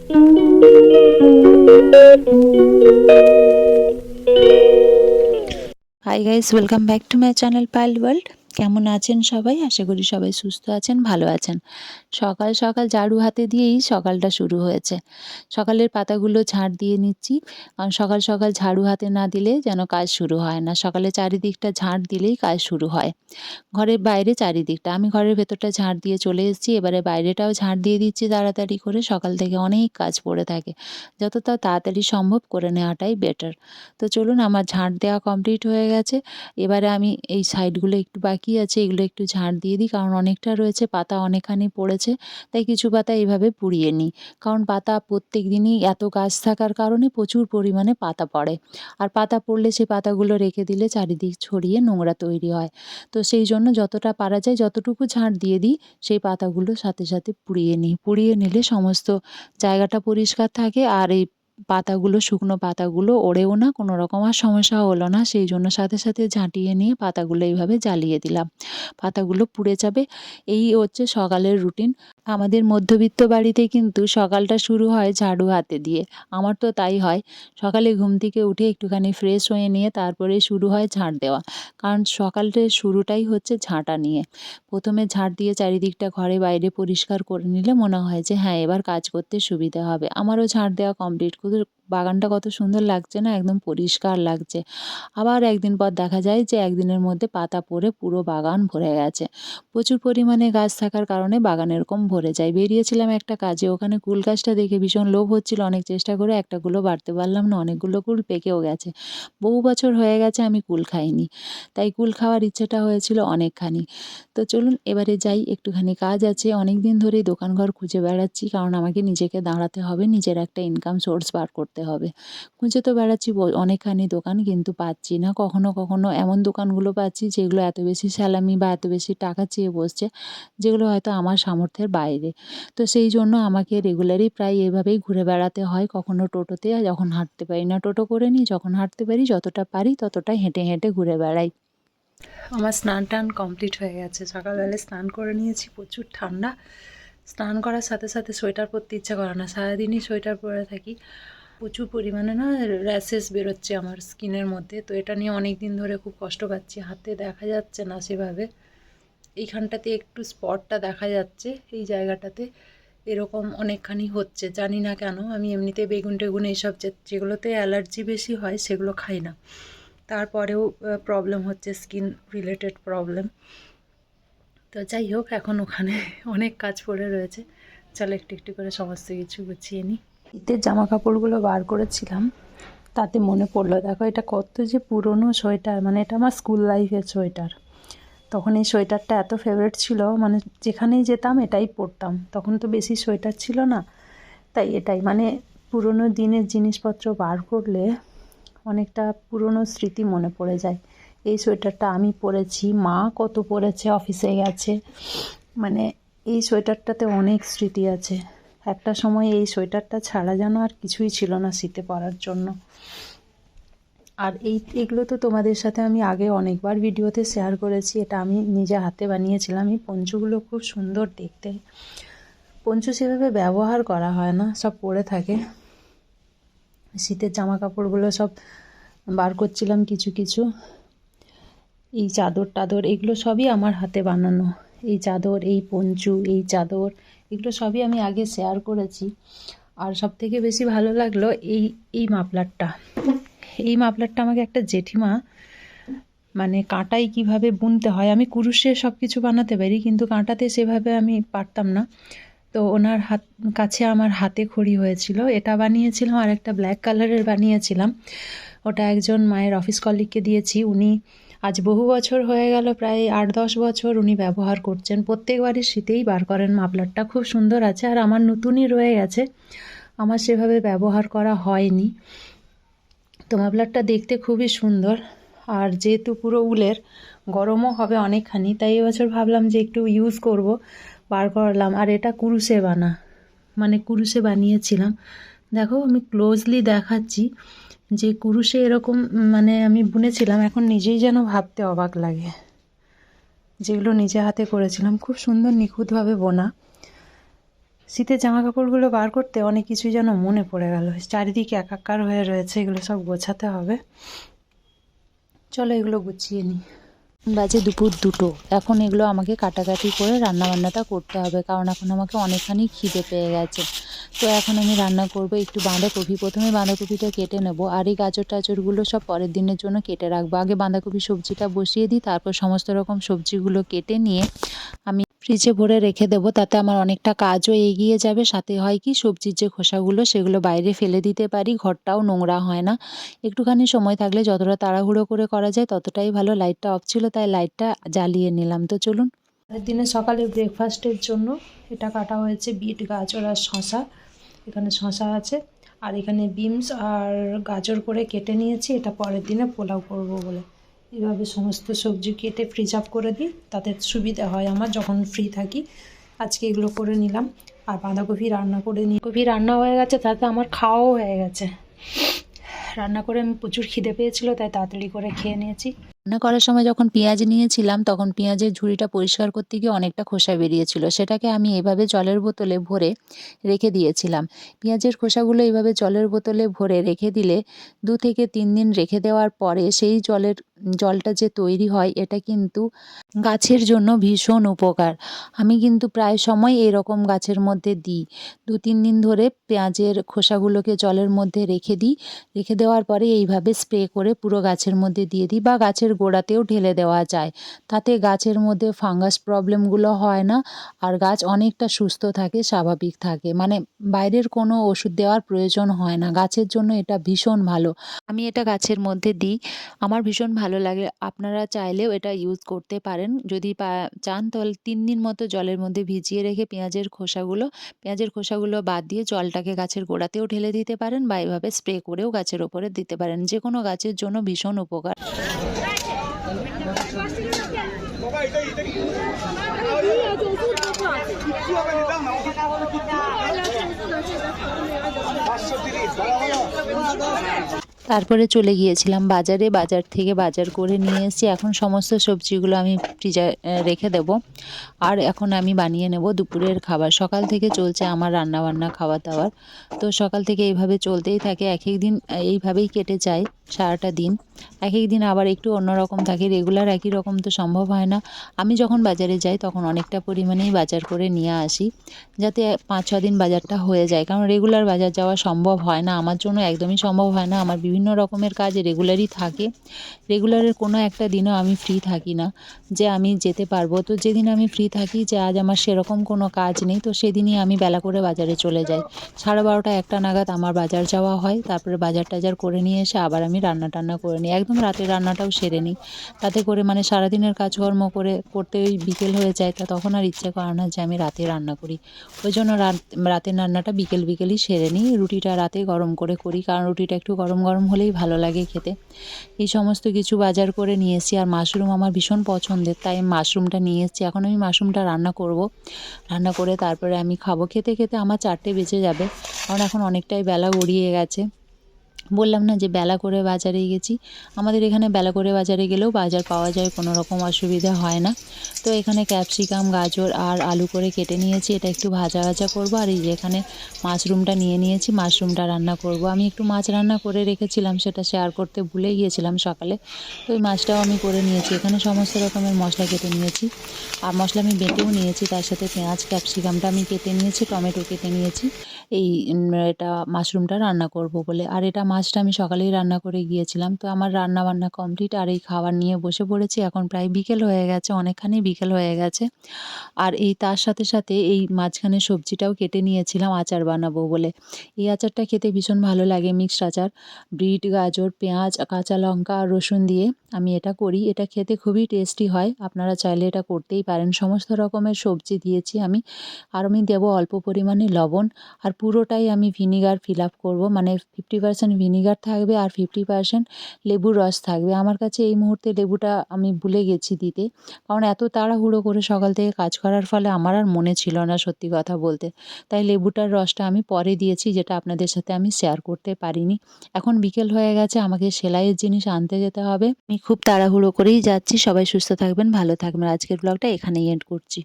High guys, welcome back to my channel pile world. কেমন আছেন সবাই? আশা করি সবাই সুস্থ আছেন, ভালো আছেন। সকাল সকাল ঝাড়ু হাতে দিয়েই সকালটা শুরু হয়েছে। সকালের পাতাগুলো ঝাড় দিয়ে নিচ্ছি, কারণ সকাল সকাল ঝাড়ু হাতে না দিলে যেন কাজ শুরু হয় না। সকালে চারিদিকটা ঝাড় দিলেই কাজ শুরু হয়, ঘরের বাইরে চারিদিকটা। আমি ঘরের ভেতরটা ঝাড় দিয়ে চলে এসেছি, এবারে বাইরেটাও ঝাড় দিয়ে দিচ্ছি তাড়াতাড়ি করে। সকাল থেকে অনেক কাজ পড়ে থাকে, যতটা তাড়াতাড়ি সম্ভব করে নেওয়াটাই বেটার। তো চলুন, আমার ঝাড় দেওয়া কমপ্লিট হয়ে গেছে। এবারে আমি এই সাইডগুলো একটু বাকি আছে, এগুলো একটু ঝাড় দিয়ে দিই, কারণ অনেকটা রয়েছে, পাতা অনেকখানি পড়েছে। তাই কিছু পাতা এইভাবে পুড়িয়ে নিই, কারণ পাতা প্রত্যেক দিনই এত গাছ থাকার কারণে প্রচুর পরিমাণে পাতা পড়ে। আর পাতা পড়লে সেই পাতাগুলো রেখে দিলে চারিদিক ছড়িয়ে নোংরা তৈরি হয়। তো সেই জন্য যতটা পারা যায় যতটুকু ঝাড় দিয়ে দিই, সেই পাতাগুলো সাথে সাথে পুড়িয়ে নিই। পুড়িয়ে নিলে সমস্ত জায়গাটা পরিষ্কার থাকে, আর এই পাতাগুলো, শুকনো পাতাগুলো ওড়েও না, কোনো রকম আর সমস্যা হলো না। সেই জন্য সাথে সাথে ঝাঁটিয়ে নিয়ে পাতাগুলো এইভাবে জ্বালিয়ে দিলাম, পাতাগুলো পুড়ে যাবে। এই হচ্ছে সকালের রুটিন। আমাদের মধ্যবিত্ত বাড়িতে কিন্তু সকালটা শুরু হয় ঝাড়ু হাতে দিয়ে। আমার তো তাই হয়, সকালে ঘুম থেকে উঠে একটুখানি ফ্রেশ হয়ে নিয়ে তারপরে শুরু হয় ঝাড় দেওয়া, কারণ সকালের শুরুটাই হচ্ছে ঝাঁটা নিয়ে। প্রথমে ঝাড় দিয়ে চারিদিকটা ঘরে বাইরে পরিষ্কার করে নিলে মনে হয় যে হ্যাঁ, এবার কাজ করতে সুবিধা হবে। আমারও ঝাড় দেওয়া কমপ্লিট। বাগানটা কত সুন্দর লাগছে না, একদম পরিষ্কার লাগছে। আবার একদিন পর দেখা যায় যে একদিনের মধ্যে পাতা পড়ে পুরো বাগান ভরে গেছে। প্রচুর পরিমাণে গাছ থাকার কারণে বাগান এরকম ভরে যায়। বেরিয়েছিলাম একটা কাজে, ওখানে কুল গাছটা দেখে ভীষণ লোভ হচ্ছিল, অনেক চেষ্টা করে একটা কুলও বাড়তে পারলাম না। অনেকগুলো কুল পেকেও গেছে। বহু বছর হয়ে গেছে আমি কুল খাইনি, তাই কুল খাওয়ার ইচ্ছেটা হয়েছিল অনেকখানি। তো চলুন এবারে যাই, একটুখানি কাজ আছে। অনেক দিন ধরেই দোকানঘর খুঁজে বেড়াচ্ছি, কারণ আমাকে নিজেকে দাঁড়াতে হবে, নিজের একটা ইনকাম সোর্স বার করতে হবে। খুঁজে তো বেড়াচ্ছি অনেকখানি দোকান, কিন্তু পাচ্ছি না। কখনো কখনো এমন দোকানগুলো পাচ্ছি যেগুলো এত বেশি স্যালামি বা এত বেশি টাকা চেয়ে বসছে, যেগুলো হয়তো আমার সামর্থ্যের বাইরে। তো সেই জন্য আমাকে রেগুলারই প্রায় এভাবেই ঘুরে বেড়াতে হয়। কখনো টোটোতে, যখন হাঁটতে পারি না টোটো করে নিই, যখন হাঁটতে পারি যতটা পারি ততটা হেঁটে হেঁটে ঘুরে বেড়াই। আমার স্নান টান কমপ্লিট হয়ে গেছে। সকালবেলায় স্নান করে নিয়েছি, প্রচুর ঠান্ডা। স্নান করার সাথে সাথে সোয়েটার পরতে ইচ্ছা করে না, সারাদিনই সোয়েটার পরে থাকি। প্রচুর পরিমাণে না র্যাশেস বেরোচ্ছে আমার স্কিনের মধ্যে। তো এটা নিয়ে অনেক দিন ধরে খুব কষ্ট পাচ্ছি। হাতে দেখা যাচ্ছে না সেভাবে, এইখানটাতে একটু স্পটটা দেখা যাচ্ছে, এই জায়গাটাতে এরকম অনেকখানি হচ্ছে, জানি না কেন। আমি এমনিতে বেগুন টেগুন এইসব যেগুলোতে অ্যালার্জি বেশি হয় সেগুলো খাই না, তারপরেও প্রবলেম হচ্ছে, স্কিন রিলেটেড প্রবলেম। তো যাই হোক, এখন ওখানে অনেক কাজ পড়ে রয়েছে। চলো একটু একটু করে সমস্ত কিছু গুছিয়ে নিই। শীতের জামা কাপড়গুলো বার করেছিলাম, তাতে মনে পড়লো, দেখো এটা কত যে পুরনো সোয়েটার। মানে এটা আমার স্কুল লাইফের সোয়েটার। তখন এই সোয়েটারটা এত ফেভারিট ছিল, মানে যেখানেই যেতাম এটাই পরতাম। তখন তো বেশি সোয়েটার ছিল না, তাই এটাই, মানে পুরনো দিনের জিনিসপত্র বার করলে অনেকটা পুরনো স্মৃতি মনে পড়ে যায়। এই সোয়েটারটা আমি পরেছি, মা কত পরেছে, অফিসে গেছে। মানে এই সোয়েটারটাতে অনেক স্মৃতি আছে। একটা সময় এই সোয়েটারটা ছাড়া যেন আর কিছুই ছিল না শীতে পরার জন্য। আর এগুলো তো তোমাদের সাথে আমি আগে অনেকবার ভিডিওতে শেয়ার করেছি। এটা আমি নিজে হাতে বানিয়েছিলাম। এই পঞ্চুগুলো খুব সুন্দর দেখতে। পঞ্চু সেভাবে ব্যবহার করা হয় না, সব পরে থাকে। শীতের জামা কাপড়গুলো সব বার করছিলাম কিছু কিছু। এই চাদর টাদর এগুলো সবই আমার হাতে বানানো। এই চাদর, এই পঞ্চু, এই চাদর, এগুলো সবই আমি আগে শেয়ার করেছি। আর সব থেকে বেশি ভালো লাগলো এই মাফলারটা। এই মাফলারটা আমাকে একটা জেঠিমা, মানে কাঁটাই কিভাবে বুনতে হয়, আমি কুরুশে সব কিছু বানাতে পারি, কিন্তু কাঁটাতে সেভাবে আমি পারতাম না। তো ওনার কাছে আমার হাতে খড়ি হয়েছিল। এটা বানিয়েছিলাম, আর একটা ব্ল্যাক কালারের বানিয়েছিলাম। ওটা একজন মায়ের অফিস কলিগকে দিয়েছি। উনি আজ বহু বছর হয়ে গেল, প্রায় 8-10 বছর উনি ব্যবহার করছেন। প্রত্যেকবারই শীতেই বার করেন। মাফলারটা খুব সুন্দর আছে, আর আমার নতুনই রয়ে গেছে, আমার সেভাবে ব্যবহার করা হয়নি। তো মাফলারটা দেখতে খুবই সুন্দর, আর যেহেতু পুরো উলের, গরমও হবে অনেকখানি, তাই এবছর ভাবলাম যে একটু ইউজ করব, বার করলাম। আর এটা কুরুশে মানে কুরুশে বানিয়েছিলাম। দেখো আমি ক্লোজলি দেখাচ্ছি যে কুরুশে এরকম মানে আমি বুনেছিলাম। এখন নিজেই যেন ভাবতে অবাক লাগে, যেগুলো নিজে হাতে করেছিলাম, খুব সুন্দর নিখুঁতভাবে বোনা। শীতের জামা কাপড়গুলো বার করতে অনেক কিছুই যেন মনে পড়ে গেল, চারিদিকে একাকার হয়ে রয়েছে, এগুলো সব গোছাতে হবে। চলো এগুলো গুছিয়ে নিই। বাজে দুপুর 2টো। এখন এগুলো আমাকে কাটাকাটি করে রান্নাবান্নাটা করতে হবে, কারণ এখন আমাকে অনেকখানি খিদে পেয়ে গেছে। তো এখন আমি রান্না করব একটু বাঁধাকপি। প্রথমে বাঁধাকপিটা কেটে নেব, আর এই গাজর টাজরগুলো সব পরের দিনের জন্য কেটে রাখবো। আগে বাঁধাকপি সবজিটা বসিয়ে দিই, তারপর সমস্ত রকম সবজিগুলো কেটে নিয়ে আমি ফ্রিজে ভরে রেখে দেবো। তাতে আমার অনেকটা কাজও এগিয়ে যাবে, সাথে হয় কি সবজির যে খোসাগুলো সেগুলো বাইরে ফেলে দিতে পারি, ঘরটাও নোংরা হয় না। একটুখানি সময় থাকলে যতটা তাড়াহুড়ো করে করা যায় ততটাই ভালো। লাইটটা অফ ছিল তাই লাইটটা জ্বালিয়ে নিলাম। তো চলুন। পরের দিনে সকালে ব্রেকফাস্টের জন্য এটা কাটা হয়েছে বিট, গাজর আর শশা। এখানে শশা আছে, আর এখানে বিনস আর গাজর করে কেটে নিয়েছি, এটা পরের দিনে পোলাও করব বলে। এইভাবে সমস্ত সবজি কেটে ফ্রিজ আপ করে দিই, তাতে সুবিধা হয় আমার যখন ফ্রি থাকি। আজকে এগুলো করে নিলাম। আর বাঁধাকপি রান্না করে নিই। কপি রান্না হয়ে গেছে, তাতে আমার খাওয়াও হয়ে গেছে। রান্না করে আমি প্রচুর খিদে পেয়েছিল, তাই তাড়াতাড়ি করে খেয়ে নিয়েছি। রান্না করার সময় যখন পেঁয়াজ নিয়েছিলাম তখন পেঁয়াজের ঝুড়িটা পরিষ্কার করতে গিয়ে অনেকটা খোসা বেরিয়েছিল, সেটাকে আমি এভাবে জলের বোতলে ভরে রেখে দিয়েছিলাম। পেঁয়াজের খোসাগুলো এইভাবে জলের বোতলে ভরে রেখে দিলে 2 থেকে 3 দিন রেখে দেওয়ার পরে সেই জলটা যে তৈরি হয় এটা কিন্তু গাছের জন্য ভীষণ উপকার। আমি কিন্তু প্রায় সময় এরকম গাছের মধ্যে দিই। 2-3 দিন ধরে পেঁয়াজের খোসাগুলোকে জলের মধ্যে রেখে দিই। রেখে দেওয়ার পরে এইভাবে স্প্রে করে পুরো গাছের মধ্যে দিয়ে দিই, বা গাছের গোড়াতেও ঢেলে দেওয়া যায়। তাতে গাছের মধ্যে ফাঙ্গাস প্রবলেমগুলো হয় না, আর গাছ অনেকটা সুস্থ থাকে, স্বাভাবিক থাকে। মানে বাইরের কোনো ওষুধ দেওয়ার প্রয়োজন হয় না, গাছের জন্য এটা ভীষণ ভালো। আমি এটা গাছের মধ্যে দিই, আমার ভীষণ ভালো লাগে। আপনারা চাইলেও এটা ইউজ করতে পারেন। যদি চান তাহলে 3 দিন মতো জলের মধ্যে ভিজিয়ে রেখে পেঁয়াজের খোসাগুলো বাদ দিয়ে জলটাকে গাছের গোড়াতেও ঢেলে দিতে পারেন, বা এভাবে স্প্রে করেও গাছের ওপরে দিতে পারেন। যে কোনো গাছের জন্য ভীষণ উপকার। তারপরে চলে গিয়েছিলাম বাজারে, বাজার থেকে বাজার করে নিয়ে এসেছি। এখন সমস্ত সবজিগুলো আমি ফ্রিজে রেখে দেব, আর এখন আমি বানিয়ে নেব দুপুরের খাবার। সকাল থেকে চলছে আমার রান্নাবান্না, খাওয়া দাওয়ার। তো সকাল থেকে এইভাবে চলতেই থাকে, এক এক দিন এইভাবেই কেটে যায় সারাটা দিন। এক এক দিন আবার একটু অন্যরকম থাকে, রেগুলার একই রকম তো সম্ভব হয় না। আমি যখন বাজারে যাই তখন অনেকটা পরিমাণেই বাজার করে নিয়ে আসি, যাতে 5-6 দিন বাজারটা হয়ে যায়, কারণ রেগুলার বাজার যাওয়া সম্ভব হয় না আমার জন্য, একদমই সম্ভব হয় না। আমার বিভিন্ন রকমের কাজ রেগুলারই থাকে। রেগুলারের কোনো একটা দিনও আমি ফ্রি থাকি না যে আমি যেতে পারবো। তো যেদিন আমি ফ্রি থাকি, যে আজ আমার সেরকম কোনো কাজ নেই, তো সেদিনই আমি বেলা করে বাজারে চলে যাই। 12:30 1টা নাগাদ আমার বাজার যাওয়া হয়। তারপরে বাজার টাজার করে নিয়ে এসে আবার আমি রান্না টান্না করে নিই, একদম রাতের রান্নাটাও সেরে নিই। তাতে করে মানে সারাদিনের কাজকর্ম করতে ওই বিকেল হয়ে যায়, তা তখন আর ইচ্ছে করে না যে আমি রাতে রান্না করি। ওই জন্য রাতের রান্নাটা বিকেলই সেরে নিই। রুটিটা রাতে গরম করে করি, কারণ রুটিটা একটু গরম গরম হলেই ভালো লাগে খেতে। এই সমস্ত কিছু বাজার করে নিয়ে এসেছি। আর মাশরুম আমার ভীষণ পছন্দের, তাই আমি মাশরুমটা নিয়ে এসেছি। এখন আমি মাশরুমটা রান্না করব। রান্না করে তারপরে আমি খাবো। খেতে খেতে আমার 4টে বেজে যাবে, কারণ এখন অনেকটাই বেলা গড়িয়ে গেছে। বললাম না যে বেলা করে বাজারে গেছি। আমাদের এখানে বেলা করে বাজারে গেলেও বাজার পাওয়া যায়, কোনো রকম অসুবিধা হয় না। তো এখানে ক্যাপসিকাম, গাজর আর আলু করে কেটে নিয়েছি, এটা একটু ভাজা ভাজা করব। আর এই যে এখানে মাশরুমটা নিয়ে নিয়েছি, মাশরুমটা রান্না করব। আমি একটু মাছ রান্না করে রেখেছিলাম, সেটা শেয়ার করতে ভুলে গিয়েছিলাম সকালে। তো ওই মাছটাও আমি করে নিয়েছি। এখানে সমস্ত রকমের মশলা কেটে নিয়েছি, আর মশলা আমি বেটেও নিয়েছি। তার সাথে পেঁয়াজ, ক্যাপসিকামটা আমি কেটে নিয়েছি, টমেটো কেটে নিয়েছি এই এটা মাশরুমটা রান্না করব বলে। আর এটা মাছটা আমি সকালেই রান্না করে গিয়েছিলাম। তো আমার রান্না বান্না কমপ্লিট, আর এই খাবার নিয়ে বসে পড়েছি। এখন প্রায় বিকেল হয়ে গেছে, অনেকখানি বিকেল হয়ে গেছে। আর এই তার সাথে সাথে এই মাঝখানে সবজিটাও কেটে নিয়েছিলাম আচার বানাবো বলে। এই আচারটা খেতে ভীষণ ভালো লাগে, মিক্সড আচার। বিট, গাজর, পেঁয়াজ, কাঁচা লঙ্কা আর রসুন দিয়ে আমি এটা করি। এটা খেতে খুবই টেস্টি হয়, আপনারা চাইলে এটা করতেই পারেন। সমস্ত রকমের সবজি দিয়েছি আমি, আর আমি দেবো অল্প পরিমাণে লবণ। আর পুরোটাই আমি ভিনিগার ফিল আপ করবো, মানে 50% ভিনিগার থাকবে আর 50% লেবুর রস থাকবে। আমার কাছে এই মুহূর্তে লেবুটা আমি ভুলে গেছি দিতে, কারণ এত তাড়াহুড়ো করে সকাল থেকে কাজ করার ফলে আমার আর মনে ছিল না সত্যি কথা বলতে। তাই লেবুটার রসটা আমি পরে দিয়েছি, যেটা আপনাদের সাথে আমি শেয়ার করতে পারিনি। এখন বিকেল হয়ে গেছে, আমাকে সেলাইয়ের জিনিস আনতে যেতে হবে। আমি খুব তাড়াহুড়ো করেই যাচ্ছি। সবাই সুস্থ থাকবেন, ভালো থাকবেন। আজকের ব্লগটা এখানেই এন্ড করছি।